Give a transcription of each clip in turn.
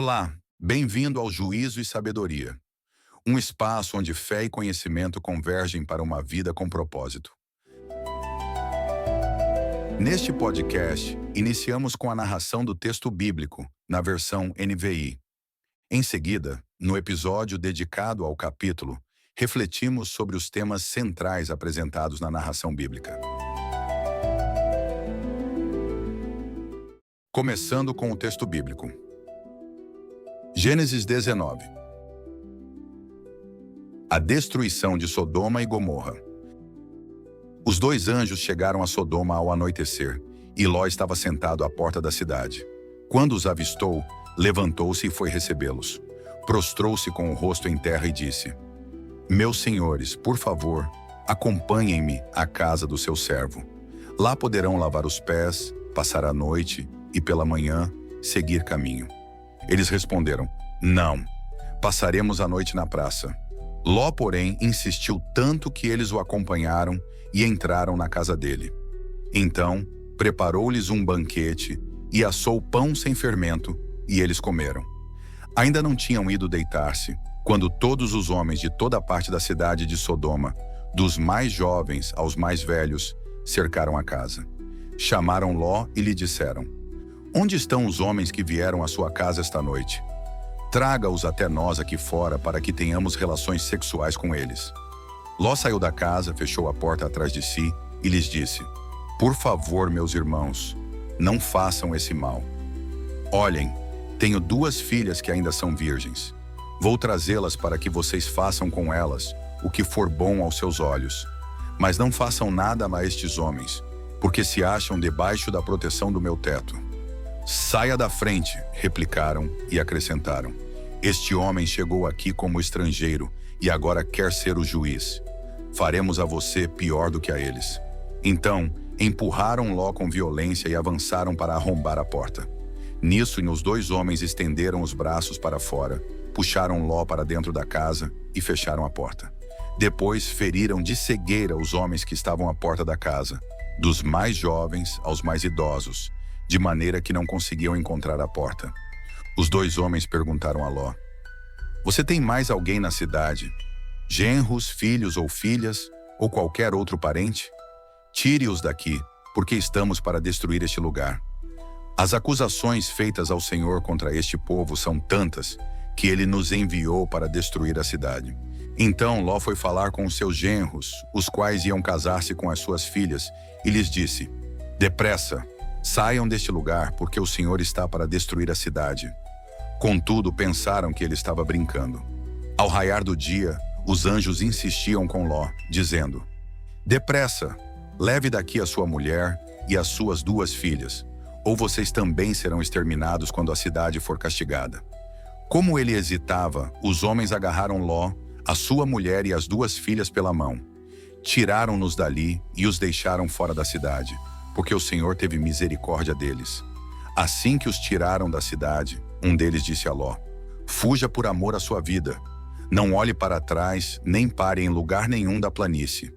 Olá, bem-vindo ao Juízo e Sabedoria, um espaço onde fé e conhecimento convergem para uma vida com propósito. Neste podcast, iniciamos com a narração do texto bíblico, na versão NVI. Em seguida, no episódio dedicado ao capítulo, refletimos sobre os temas centrais apresentados na narração bíblica. Começando com o texto bíblico. Gênesis 19. A destruição de Sodoma e Gomorra. Os dois anjos chegaram a Sodoma ao anoitecer, e Ló estava sentado à porta da cidade. Quando os avistou, levantou-se e foi recebê-los. Prostrou-se com o rosto em terra e disse: Meus senhores, por favor, acompanhem-me à casa do seu servo. Lá poderão lavar os pés, passar a noite e, pela manhã, seguir caminho. Eles responderam: Não, passaremos a noite na praça. Ló, porém, insistiu tanto que eles o acompanharam e entraram na casa dele. Então, preparou-lhes um banquete e assou pão sem fermento, e eles comeram. Ainda não tinham ido deitar-se, quando todos os homens de toda a parte da cidade de Sodoma, dos mais jovens aos mais velhos, cercaram a casa. Chamaram Ló e lhe disseram: Onde estão os homens que vieram à sua casa esta noite? Traga-os até nós aqui fora para que tenhamos relações sexuais com eles. Ló saiu da casa, fechou a porta atrás de si e lhes disse: Por favor, meus irmãos, não façam esse mal. Olhem, tenho duas filhas que ainda são virgens. Vou trazê-las para que vocês façam com elas o que for bom aos seus olhos. Mas não façam nada a estes homens, porque se acham debaixo da proteção do meu teto. Saia da frente, replicaram e acrescentaram: Este homem chegou aqui como estrangeiro e agora quer ser o juiz. Faremos a você pior do que a eles. Então, empurraram Ló com violência e avançaram para arrombar a porta. Nisso, os dois homens estenderam os braços para fora, puxaram Ló para dentro da casa e fecharam a porta. Depois, feriram de cegueira os homens que estavam à porta da casa, dos mais jovens aos mais idosos, de maneira que não conseguiam encontrar a porta. Os dois homens perguntaram a Ló: Você tem mais alguém na cidade? Genros, filhos ou filhas, ou qualquer outro parente? Tire-os daqui, porque estamos para destruir este lugar. As acusações feitas ao Senhor contra este povo são tantas que ele nos enviou para destruir a cidade. Então Ló foi falar com os seus genros, os quais iam casar-se com as suas filhas, e lhes disse: Depressa, saiam deste lugar, porque o Senhor está para destruir a cidade. Contudo, pensaram que ele estava brincando. Ao raiar do dia, os anjos insistiam com Ló, dizendo: Depressa, leve daqui a sua mulher e as suas duas filhas, ou vocês também serão exterminados quando a cidade for castigada. Como ele hesitava, os homens agarraram Ló, a sua mulher e as duas filhas pela mão. Tiraram-nos dali e os deixaram fora da cidade, porque o Senhor teve misericórdia deles. Assim que os tiraram da cidade, um deles disse a Ló: Fuja por amor à sua vida. Não olhe para trás, nem pare em lugar nenhum da planície.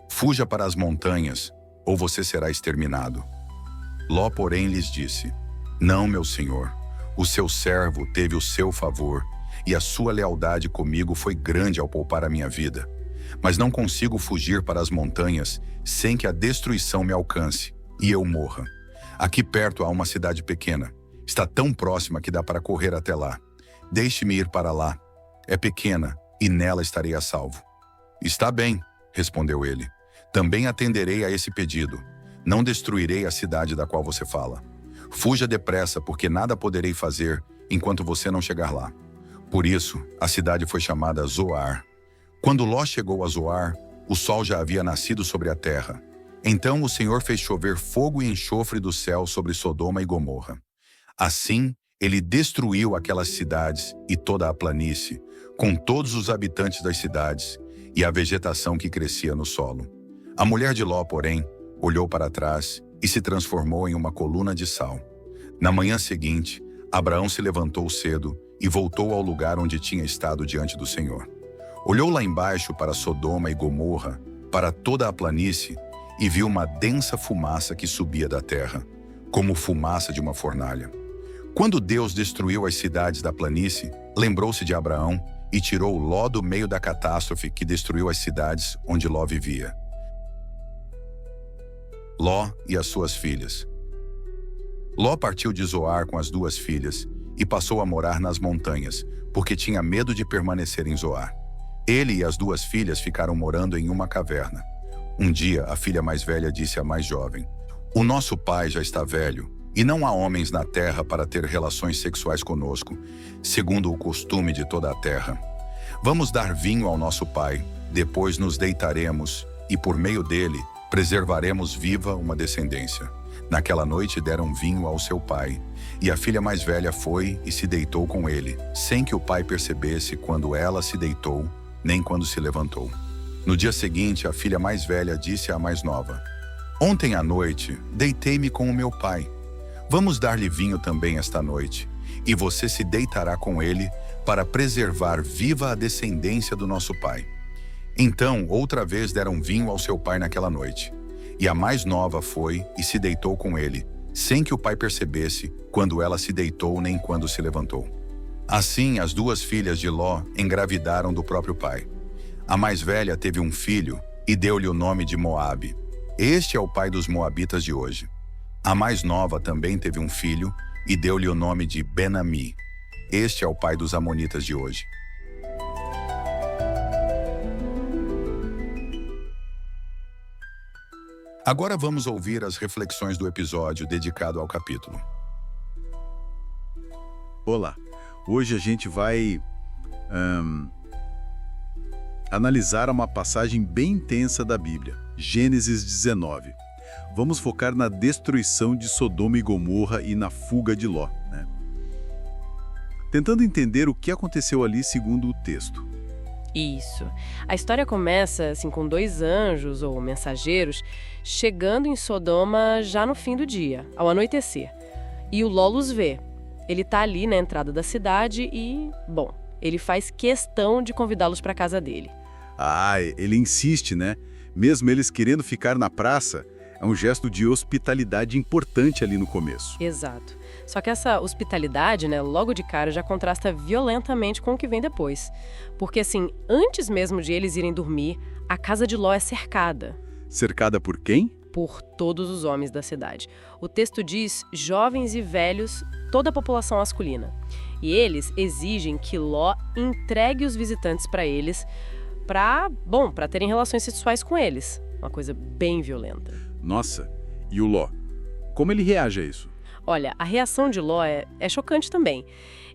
Fuja para as montanhas, ou você será exterminado. Ló, porém, lhes disse: Não, meu senhor, o seu servo teve o seu favor, e a sua lealdade comigo foi grande ao poupar a minha vida. Mas não consigo fugir para as montanhas sem que a destruição me alcance e eu morra. Aqui perto há uma cidade pequena. Está tão próxima que dá para correr até lá. Deixe-me ir para lá. É pequena e nela estarei a salvo. Está bem, respondeu ele. Também atenderei a esse pedido. Não destruirei a cidade da qual você fala. Fuja depressa, porque nada poderei fazer enquanto você não chegar lá. Por isso, a cidade foi chamada Zoar. Quando Ló chegou a Zoar, o sol já havia nascido sobre a terra. Então o Senhor fez chover fogo e enxofre do céu sobre Sodoma e Gomorra. Assim, ele destruiu aquelas cidades e toda a planície, com todos os habitantes das cidades e a vegetação que crescia no solo. A mulher de Ló, porém, olhou para trás e se transformou em uma coluna de sal. Na manhã seguinte, Abraão se levantou cedo e voltou ao lugar onde tinha estado diante do Senhor. Olhou lá embaixo para Sodoma e Gomorra, para toda a planície, e viu uma densa fumaça que subia da terra, como fumaça de uma fornalha. Quando Deus destruiu as cidades da planície, lembrou-se de Abraão e tirou Ló do meio da catástrofe que destruiu as cidades onde Ló vivia. Ló e as suas filhas. Ló partiu de Zoar com as 2 filhas e passou a morar nas montanhas, porque tinha medo de permanecer em Zoar. Ele e as 2 filhas ficaram morando em uma caverna. Um dia, a filha mais velha disse à mais jovem: "O nosso pai já está velho, e não há homens na terra para ter relações sexuais conosco, segundo o costume de toda a terra. Vamos dar vinho ao nosso pai, depois nos deitaremos, e por meio dele preservaremos viva uma descendência." Naquela noite deram vinho ao seu pai, e a filha mais velha foi e se deitou com ele, sem que o pai percebesse quando ela se deitou, nem quando se levantou. No dia seguinte, a filha mais velha disse à mais nova: "Ontem à noite, deitei-me com o meu pai. Vamos dar-lhe vinho também esta noite, e você se deitará com ele para preservar viva a descendência do nosso pai." Então, outra vez deram vinho ao seu pai naquela noite. E a mais nova foi e se deitou com ele, sem que o pai percebesse quando ela se deitou nem quando se levantou. Assim, as 2 filhas de Ló engravidaram do próprio pai. A mais velha teve um filho e deu-lhe o nome de Moabe. Este é o pai dos moabitas de hoje. A mais nova também teve um filho e deu-lhe o nome de Ben-Ami. Este é o pai dos amonitas de hoje. Agora vamos ouvir as reflexões do episódio dedicado ao capítulo. Olá, hoje a gente vai analisar uma passagem bem intensa da Bíblia, Gênesis 19. Vamos focar na destruição de Sodoma e Gomorra e na fuga de Ló, né? Tentando entender o que aconteceu ali segundo o texto. Isso. A história começa assim com 2 anjos ou mensageiros chegando em Sodoma já no fim do dia, ao anoitecer. E o Ló os vê. Ele tá ali na entrada da cidade e, bom, ele faz questão de convidá-los para casa dele. Ah, ele insiste, né? Mesmo eles querendo ficar na praça, é um gesto de hospitalidade importante ali no começo. Exato. Só que essa hospitalidade, né, logo de cara já contrasta violentamente com o que vem depois. Porque assim, antes mesmo de eles irem dormir, a casa de Ló é cercada. Cercada por quem? Por todos os homens da cidade. O texto diz jovens e velhos, toda a população masculina. E eles exigem que Ló entregue os visitantes para eles, para terem relações sexuais com eles. Uma coisa bem violenta. Nossa, e o Ló? Como ele reage a isso? Olha, a reação de Ló é chocante também.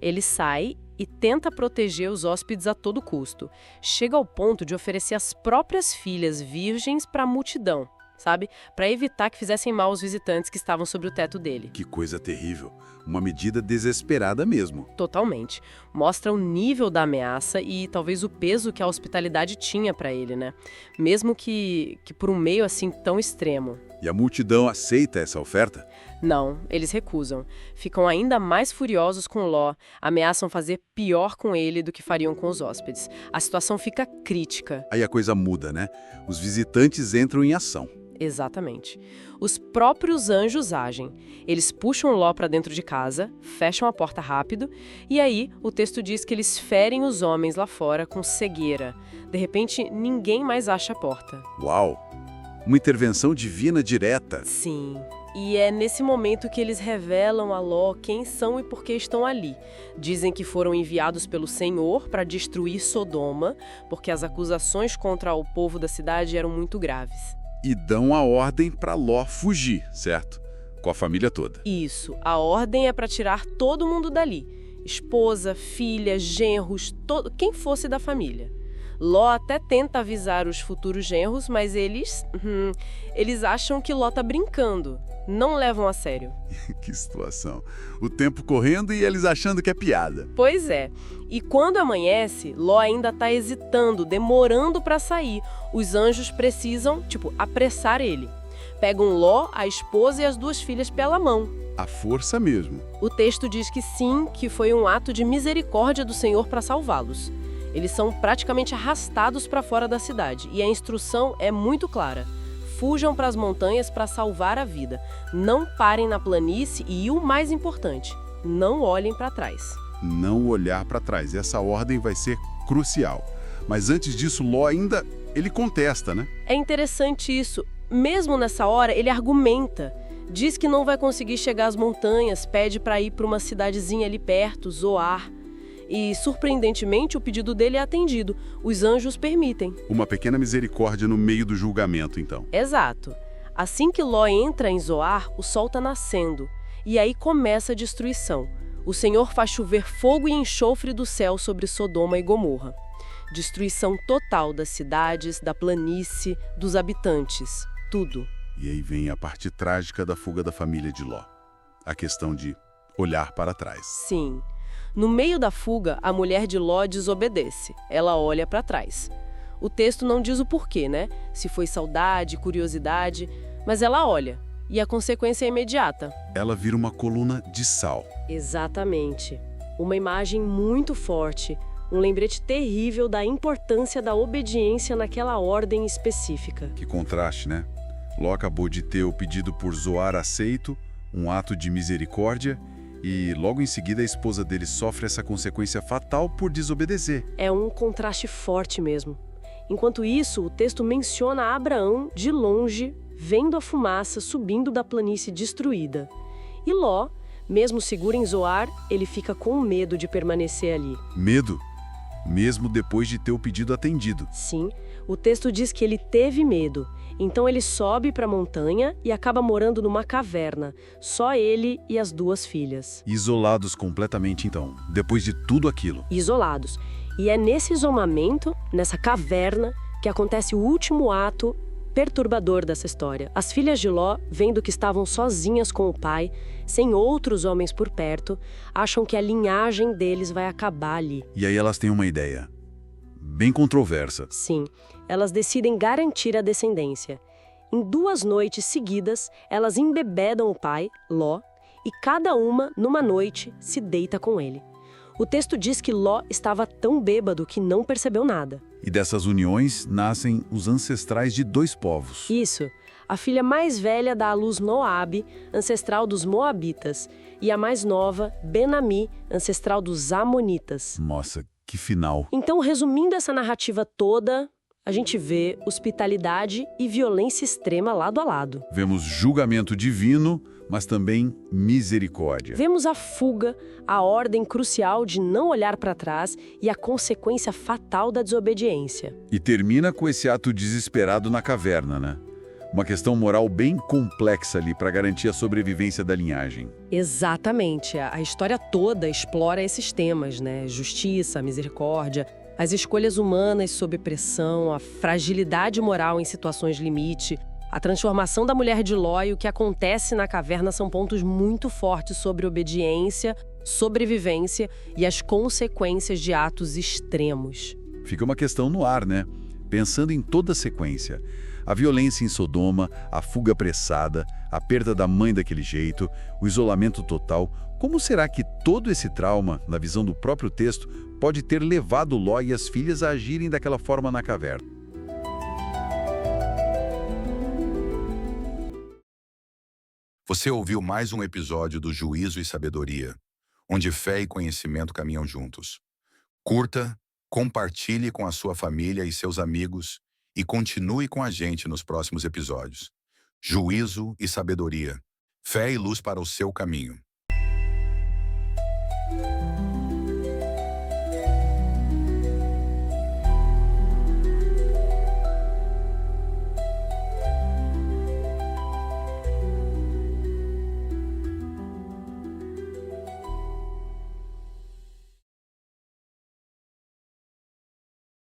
Ele sai e tenta proteger os hóspedes a todo custo. Chega ao ponto de oferecer as próprias filhas virgens para a multidão, sabe? Para evitar que fizessem mal aos visitantes que estavam sobre o teto dele. Que coisa terrível. Uma medida desesperada mesmo. Totalmente. Mostra o nível da ameaça e talvez o peso que a hospitalidade tinha para ele, né? Mesmo que por um meio assim tão extremo. E a multidão aceita essa oferta? Não, eles recusam. Ficam ainda mais furiosos com Ló, ameaçam fazer pior com ele do que fariam com os hóspedes. A situação fica crítica. Aí a coisa muda, né? Os visitantes entram em ação. Exatamente. Os próprios anjos agem. Eles puxam Ló para dentro de casa, fecham a porta rápido, e aí o texto diz que eles ferem os homens lá fora com cegueira. De repente, ninguém mais acha a porta. Uau! Uma intervenção divina direta. Sim. E é nesse momento que eles revelam a Ló quem são e por que estão ali. Dizem que foram enviados pelo Senhor para destruir Sodoma, porque as acusações contra o povo da cidade eram muito graves. E dão a ordem para Ló fugir, certo? Com a família toda. Isso. A ordem é para tirar todo mundo dali. Esposa, filha, genros, quem fosse da família. Ló até tenta avisar os futuros genros, mas eles acham que Ló tá brincando. Não levam a sério. Que situação. O tempo correndo e eles achando que é piada. Pois é. E quando amanhece, Ló ainda tá hesitando, demorando para sair. Os anjos precisam, apressar ele. Pegam Ló, a esposa e as 2 filhas pela mão. A força mesmo. O texto diz que sim, que foi um ato de misericórdia do Senhor para salvá-los. Eles são praticamente arrastados para fora da cidade. E a instrução é muito clara. Fujam para as montanhas para salvar a vida. Não parem na planície e, o mais importante, não olhem para trás. Não olhar para trás. Essa ordem vai ser crucial. Mas antes disso, Ló ainda, ele contesta, né? É interessante isso. Mesmo nessa hora, ele argumenta. Diz que não vai conseguir chegar às montanhas, pede para ir para uma cidadezinha ali perto, Zoar. E, surpreendentemente, o pedido dele é atendido. Os anjos permitem. Uma pequena misericórdia no meio do julgamento, então. Exato. Assim que Ló entra em Zoar, o sol está nascendo. E aí começa a destruição. O Senhor faz chover fogo e enxofre do céu sobre Sodoma e Gomorra. Destruição total das cidades, da planície, dos habitantes. Tudo. E aí vem a parte trágica da fuga da família de Ló. A questão de olhar para trás. Sim. No meio da fuga, a mulher de Ló desobedece. Ela olha para trás. O texto não diz o porquê, né? Se foi saudade, curiosidade, mas ela olha. E a consequência é imediata. Ela vira uma coluna de sal. Exatamente. Uma imagem muito forte, um lembrete terrível da importância da obediência naquela ordem específica. Que contraste, né? Ló acabou de ter o pedido por Zoar aceito, um ato de misericórdia, e logo em seguida a esposa dele sofre essa consequência fatal por desobedecer. É um contraste forte mesmo. Enquanto isso, o texto menciona Abraão de longe, vendo a fumaça subindo da planície destruída. E Ló, mesmo seguro em Zoar, ele fica com medo de permanecer ali. Medo? Mesmo depois de ter o pedido atendido. Sim, o texto diz que ele teve medo. Então ele sobe para a montanha e acaba morando numa caverna. Só ele e as duas filhas. Isolados completamente, então, depois de tudo aquilo. Isolados. E é nesse isolamento, nessa caverna, que acontece o último ato perturbador dessa história. As filhas de Ló, vendo que estavam sozinhas com o pai, sem outros homens por perto, acham que a linhagem deles vai acabar ali. E aí elas têm uma ideia bem controversa. Sim, elas decidem garantir a descendência. Em 2 noites seguidas, elas embebedam o pai, Ló, e cada uma, numa noite, se deita com ele. O texto diz que Ló estava tão bêbado que não percebeu nada. E dessas uniões nascem os ancestrais de 2 povos. Isso. A filha mais velha dá à luz Noabe, ancestral dos Moabitas, e a mais nova, Ben-Ami, ancestral dos Amonitas. Nossa, que final. Então, resumindo essa narrativa toda, a gente vê hospitalidade e violência extrema lado a lado. Vemos julgamento divino, mas também misericórdia. Vemos a fuga, a ordem crucial de não olhar para trás e a consequência fatal da desobediência. E termina com esse ato desesperado na caverna, né? Uma questão moral bem complexa ali para garantir a sobrevivência da linhagem. Exatamente. A história toda explora esses temas, né? Justiça, misericórdia, as escolhas humanas sob pressão, a fragilidade moral em situações limite, a transformação da mulher de Ló e o que acontece na caverna são pontos muito fortes sobre obediência, sobrevivência e as consequências de atos extremos. Fica uma questão no ar, né? Pensando em toda a sequência. A violência em Sodoma, a fuga apressada, a perda da mãe daquele jeito, o isolamento total. Como será que todo esse trauma, na visão do próprio texto, pode ter levado Ló e as filhas a agirem daquela forma na caverna? Você ouviu mais um episódio do Juízo e Sabedoria, onde fé e conhecimento caminham juntos. Curta, compartilhe com a sua família e seus amigos e continue com a gente nos próximos episódios. Juízo e Sabedoria, fé e luz para o seu caminho.